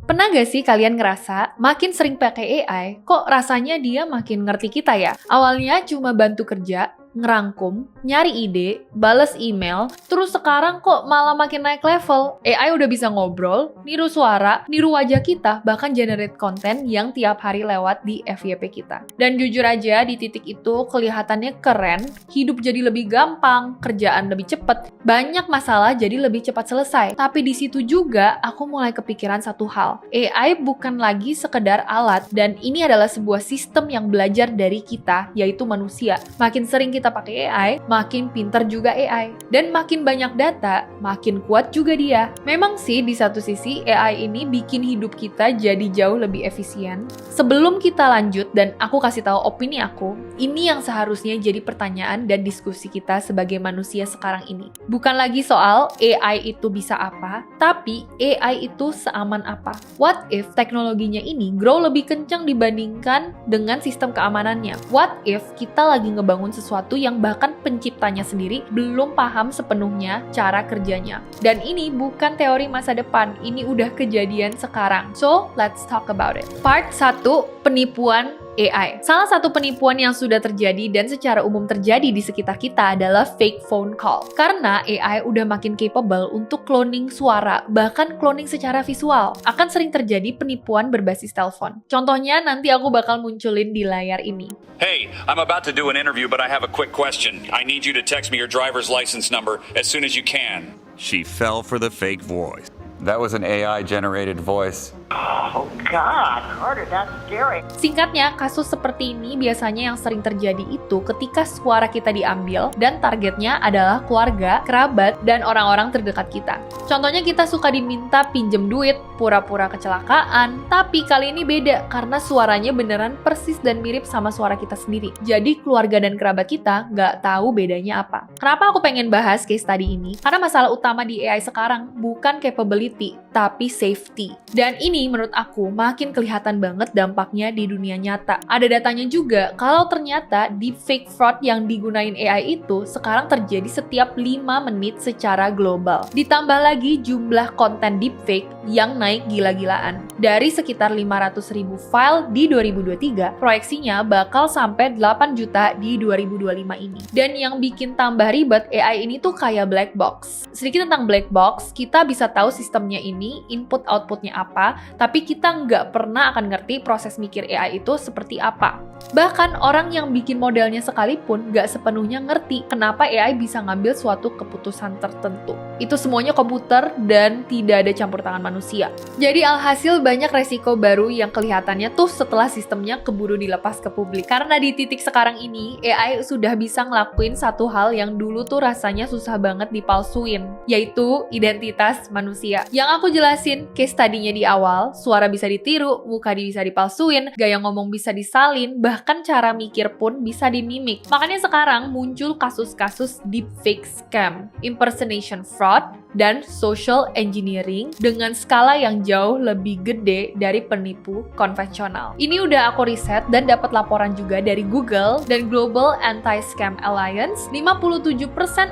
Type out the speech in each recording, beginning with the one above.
Pernah gak sih kalian ngerasa makin sering pakai AI, kok rasanya dia makin ngerti kita ya? Awalnya cuma bantu kerja, ngerangkum, nyari ide, bales email, terus sekarang kok malah makin naik level. AI udah bisa ngobrol, niru suara, niru wajah kita, bahkan generate konten yang tiap hari lewat di FYP kita. Dan jujur aja di titik itu kelihatannya keren, hidup jadi lebih gampang, kerjaan lebih cepet, banyak masalah jadi lebih cepat selesai. Tapi di situ juga aku mulai kepikiran satu hal. AI bukan lagi sekedar alat, dan ini adalah sebuah sistem yang belajar dari kita, yaitu manusia. Makin sering kita pakai AI, makin pinter juga AI. Dan makin banyak data, makin kuat juga dia. Memang sih di satu sisi AI ini bikin hidup kita jadi jauh lebih efisien. Sebelum kita lanjut dan aku kasih tahu opini aku, ini yang seharusnya jadi pertanyaan dan diskusi kita sebagai manusia sekarang ini. Bukan lagi soal AI itu bisa apa, tapi AI itu seaman apa. What if teknologinya ini grow lebih kencang dibandingkan dengan sistem keamanannya? What if kita lagi ngebangun sesuatu yang bahkan penciptanya sendiri belum paham sepenuhnya cara kerjanya? Dan ini bukan teori masa depan, ini udah kejadian sekarang. So, let's talk about it. Part 1, penipuan AI. Salah satu penipuan yang sudah terjadi dan secara umum terjadi di sekitar kita adalah fake phone call. Karena AI udah makin capable untuk cloning suara, bahkan cloning secara visual. Akan sering terjadi penipuan berbasis telepon. Contohnya nanti aku bakal munculin di layar ini. Hey, I'm about to do an interview, but I have a quick question. I need you to text me your driver's license number as soon as you can. She fell for the fake voice. That was an AI-generated voice. Oh God, Carter, that's scary. Singkatnya, kasus seperti ini biasanya yang sering terjadi itu ketika suara kita diambil dan targetnya adalah keluarga, kerabat, dan orang-orang terdekat kita. Contohnya kita suka diminta pinjem duit, pura-pura kecelakaan, tapi kali ini beda karena suaranya beneran persis dan mirip sama suara kita sendiri. Jadi keluarga dan kerabat kita nggak tahu bedanya apa. Kenapa aku pengen bahas case study ini? Karena masalah utama di AI sekarang bukan capability, tapi safety. Dan ini menurut aku makin kelihatan banget dampaknya di dunia nyata. Ada datanya juga kalau ternyata deepfake fraud yang digunain AI itu sekarang terjadi setiap 5 menit secara global. Ditambah lagi jumlah konten deepfake yang naik gila-gilaan. Dari sekitar 500.000 file di 2023, proyeksinya bakal sampai 8 juta di 2025 ini. Dan yang bikin tambah ribet, AI ini tuh kayak black box. Sedikit tentang black box, kita bisa tahu sistemnya ini, input-outputnya apa, tapi kita nggak pernah akan ngerti proses mikir AI itu seperti apa. Bahkan orang yang bikin modelnya sekalipun nggak sepenuhnya ngerti kenapa AI bisa ngambil suatu keputusan tertentu. Itu semuanya komputer dan tidak ada campur tangan manusia. Jadi alhasil banyak resiko baru yang kelihatannya tuh setelah sistemnya keburu dilepas ke publik. Karena di titik sekarang ini, AI sudah bisa ngelakuin satu hal yang dulu tuh rasanya susah banget dipalsuin, yaitu identitas manusia. Yang aku jelasin case tadinya di awal, suara bisa ditiru, muka bisa dipalsuin, gaya ngomong bisa disalin, bahkan cara mikir pun bisa dimimik. Makanya sekarang muncul kasus-kasus deepfake scam, impersonation fraud, dan social engineering dengan skala yang jauh lebih gede dari penipu konvensional. Ini udah aku riset dan dapat laporan juga dari Google dan Global Anti-Scam Alliance. 57%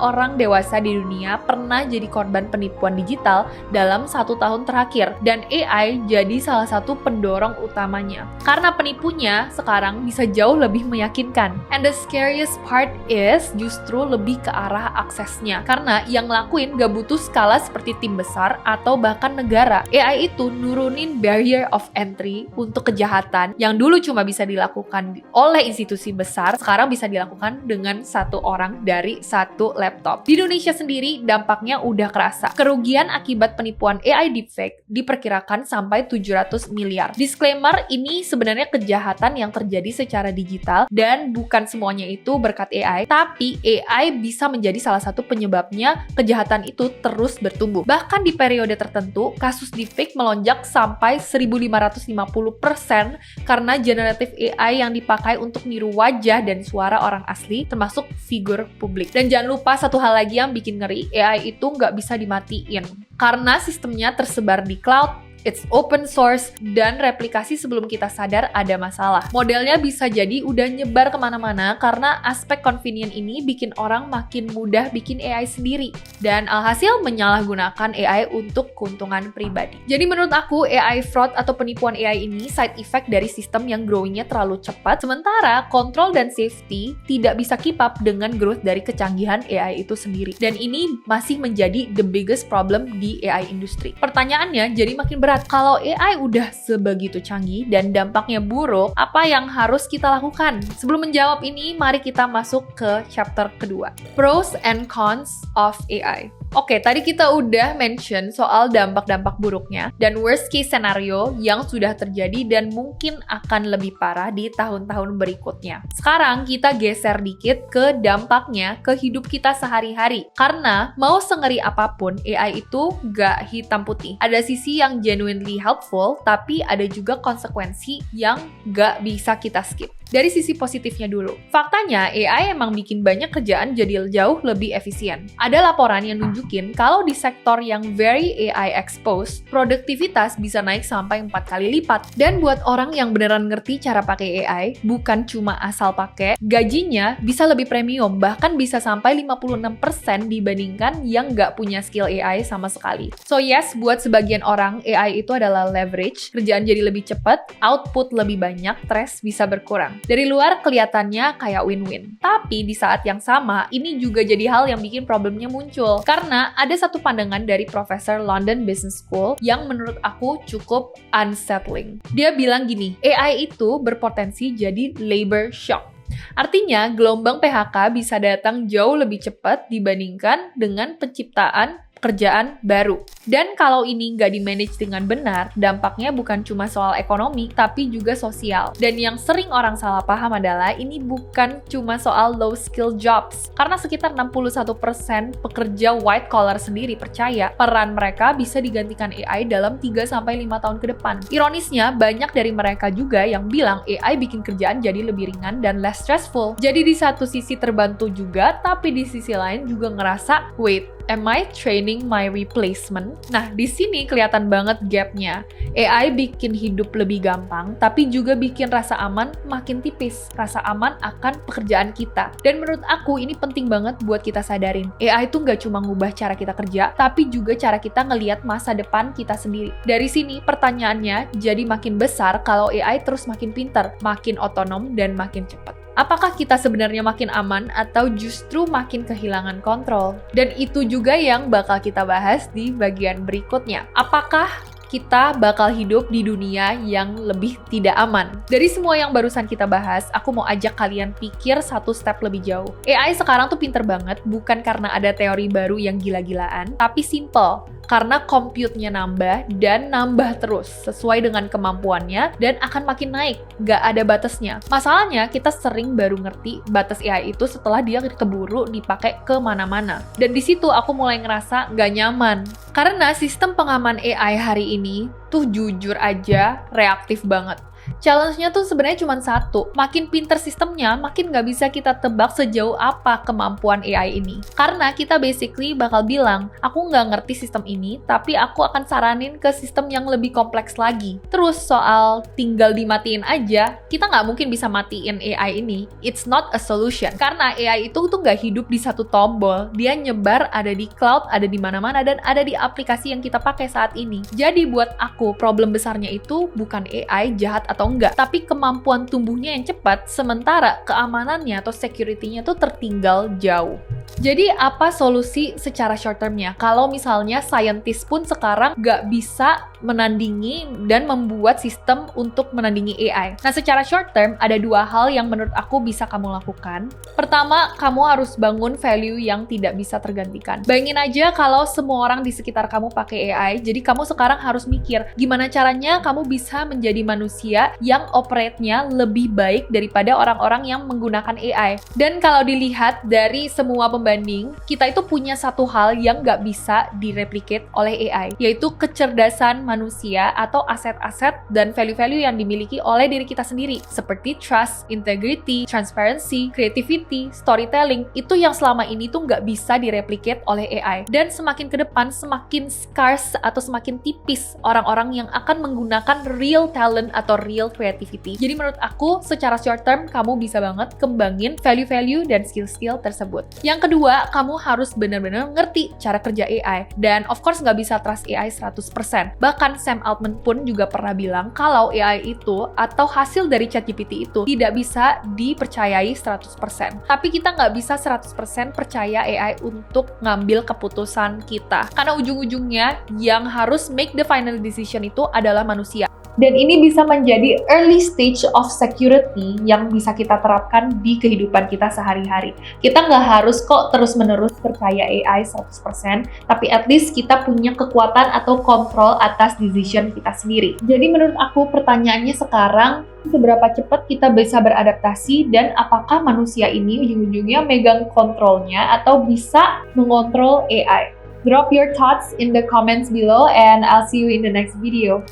orang dewasa di dunia pernah jadi korban penipuan digital dalam 1 tahun terakhir, dan AI jadi salah satu pendorong utamanya. Karena penipunya sekarang bisa jauh lebih meyakinkan. And the scariest part is justru lebih ke arah aksesnya. Karena yang ngelakuin gak butuh skala seperti tim besar atau bahkan negara. AI itu nurunin barrier of entry untuk kejahatan yang dulu cuma bisa dilakukan oleh institusi besar, sekarang bisa dilakukan dengan satu orang dari satu laptop. Di Indonesia sendiri dampaknya udah kerasa. Kerugian akibat penipuan AI deepfake diperkirakan sampai 700 miliar. Disclaimer, ini sebenarnya kejahatan yang terjadi secara digital dan bukan semuanya itu berkat AI, tapi AI bisa menjadi salah satu penyebabnya kejahatan itu terus bertumbuh. Bahkan di periode tertentu, kasus deepfake melonjak sampai 1550% karena generative AI yang dipakai untuk niru wajah dan suara orang asli, termasuk figur publik. Dan jangan lupa satu hal lagi yang bikin ngeri, AI itu nggak bisa dimatiin. Karena sistemnya tersebar di cloud, it's open source, dan replikasi sebelum kita sadar ada masalah. Modelnya bisa jadi udah nyebar kemana-mana karena aspek convenient ini bikin orang makin mudah bikin AI sendiri. Dan alhasil menyalahgunakan AI untuk keuntungan pribadi. Jadi menurut aku, AI fraud atau penipuan AI ini side effect dari sistem yang growing-nya terlalu cepat, sementara kontrol dan safety tidak bisa keep up dengan growth dari kecanggihan AI itu sendiri. Dan ini masih menjadi the biggest problem di AI industry. Pertanyaannya jadi makin berat. Kalau AI udah sebegitu canggih dan dampaknya buruk, apa yang harus kita lakukan? Sebelum menjawab ini, mari kita masuk ke chapter kedua. Pros and cons of AI. Oke, tadi kita udah mention soal dampak-dampak buruknya dan worst case scenario yang sudah terjadi dan mungkin akan lebih parah di tahun-tahun berikutnya. Sekarang kita geser dikit ke dampaknya ke hidup kita sehari-hari. Karena mau sengeri apapun, AI itu gak hitam putih. Ada sisi yang genuinely helpful, tapi ada juga konsekuensi yang gak bisa kita skip. Dari sisi positifnya dulu. Faktanya, AI emang bikin banyak kerjaan jadi jauh lebih efisien. Ada laporan yang nunjukin kalau di sektor yang very AI exposed, produktivitas bisa naik sampai 4 kali lipat. Dan buat orang yang beneran ngerti cara pakai AI, bukan cuma asal pakai, gajinya bisa lebih premium, bahkan bisa sampai 56% dibandingkan yang nggak punya skill AI sama sekali. So yes, buat sebagian orang, AI itu adalah leverage, kerjaan jadi lebih cepat, output lebih banyak, stress bisa berkurang. Dari luar kelihatannya kayak win-win. Tapi di saat yang sama, ini juga jadi hal yang bikin problemnya muncul. Karena ada satu pandangan dari Profesor London Business School yang menurut aku cukup unsettling. Dia bilang gini, AI itu berpotensi jadi labor shock. Artinya, gelombang PHK bisa datang jauh lebih cepat dibandingkan dengan penciptaan pekerjaan baru. Dan kalau ini nggak di-manage dengan benar, dampaknya bukan cuma soal ekonomi, tapi juga sosial. Dan yang sering orang salah paham adalah ini bukan cuma soal low skill jobs. Karena sekitar 61% pekerja white collar sendiri percaya peran mereka bisa digantikan AI dalam 3-5 tahun ke depan. Ironisnya, banyak dari mereka juga yang bilang AI bikin kerjaan jadi lebih ringan dan less stressful. Jadi di satu sisi terbantu juga, tapi di sisi lain juga ngerasa, wait, am I training my replacement? Nah, di sini kelihatan banget gapnya. AI bikin hidup lebih gampang, tapi juga bikin rasa aman makin tipis. Rasa aman akan pekerjaan kita. Dan menurut aku ini penting banget buat kita sadarin. AI itu nggak cuma ngubah cara kita kerja, tapi juga cara kita ngelihat masa depan kita sendiri. Dari sini pertanyaannya jadi makin besar kalau AI terus makin pintar, makin otonom, dan makin cepat. Apakah kita sebenarnya makin aman atau justru makin kehilangan kontrol? Dan itu juga yang bakal kita bahas di bagian berikutnya. Apakah kita bakal hidup di dunia yang lebih tidak aman? Dari semua yang barusan kita bahas, aku mau ajak kalian pikir satu step lebih jauh. AI sekarang tuh pinter banget, bukan karena ada teori baru yang gila-gilaan, tapi simple. Karena compute-nya nambah dan nambah terus sesuai dengan kemampuannya dan akan makin naik, gak ada batasnya. Masalahnya kita sering baru ngerti batas AI itu setelah dia keburu dipakai kemana-mana. Dan di situ aku mulai ngerasa gak nyaman. Karena sistem pengaman AI hari ini tuh jujur aja reaktif banget. Challenge-nya tuh sebenarnya cuma satu. Makin pinter sistemnya, makin nggak bisa kita tebak sejauh apa kemampuan AI ini. Karena kita basically bakal bilang, aku nggak ngerti sistem ini, tapi aku akan saranin ke sistem yang lebih kompleks lagi. Terus soal tinggal dimatiin aja, kita nggak mungkin bisa matiin AI ini. It's not a solution. Karena AI itu tuh nggak hidup di satu tombol. Dia nyebar, ada di cloud, ada di mana-mana, dan ada di aplikasi yang kita pakai saat ini. Jadi buat aku, problem besarnya itu bukan AI jahat atau enggak, tapi kemampuan tumbuhnya yang cepat, sementara keamanannya atau security-nya tuh tertinggal jauh. Jadi apa solusi secara short term-nya? Kalau misalnya scientist pun sekarang nggak bisa menandingi dan membuat sistem untuk menandingi AI. Nah, secara short term, ada dua hal yang menurut aku bisa kamu lakukan. Pertama, kamu harus bangun value yang tidak bisa tergantikan. Bayangin aja kalau semua orang di sekitar kamu pakai AI, jadi kamu sekarang harus mikir, gimana caranya kamu bisa menjadi manusia yang operate-nya lebih baik daripada orang-orang yang menggunakan AI. Dan kalau dilihat dari semua pembahasan berbanding, kita itu punya satu hal yang nggak bisa direplicate oleh AI, yaitu kecerdasan manusia atau aset-aset dan value-value yang dimiliki oleh diri kita sendiri, seperti trust, integrity, transparency, creativity, storytelling. Itu yang selama ini tuh nggak bisa direplicate oleh AI. Dan semakin ke depan, semakin scarce atau semakin tipis orang-orang yang akan menggunakan real talent atau real creativity. Jadi menurut aku, secara short term, kamu bisa banget kembangin value-value dan skill-skill tersebut. Yang kedua, kamu harus benar-benar ngerti cara kerja AI. Dan of course nggak bisa trust AI 100%. Bahkan Sam Altman pun juga pernah bilang kalau AI itu atau hasil dari ChatGPT itu tidak bisa dipercayai 100%. Tapi kita nggak bisa 100% percaya AI untuk ngambil keputusan kita. Karena ujung-ujungnya yang harus make the final decision itu adalah manusia. Dan ini bisa menjadi early stage of security yang bisa kita terapkan di kehidupan kita sehari-hari. Kita nggak harus kok terus-menerus percaya AI 100%, tapi at least kita punya kekuatan atau kontrol atas decision kita sendiri. Jadi menurut aku pertanyaannya sekarang, seberapa cepat kita bisa beradaptasi dan apakah manusia ini ujung-ujungnya megang kontrolnya atau bisa mengontrol AI? Drop your thoughts in the comments below and I'll see you in the next video.